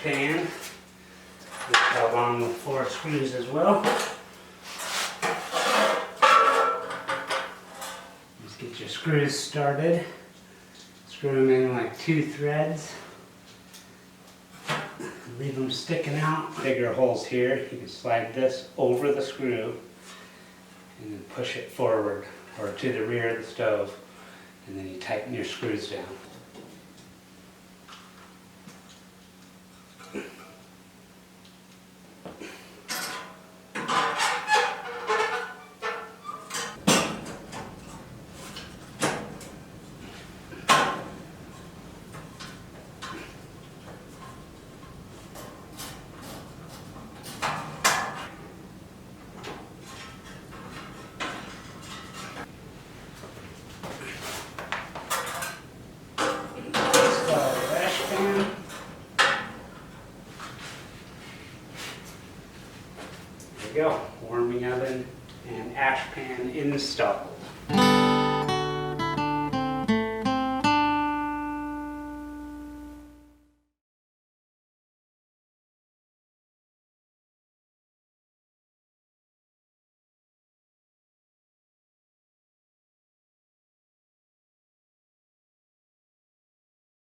pan. It's held on with 4 screws as well. Just get your screws started. Screw them in like 2 threads. Leave them sticking out. Bigger holes here. You can slide this over the screw and then push it forward or to the rear of the stove, and then you tighten your screws down. There we go, warming oven and ash pan installed.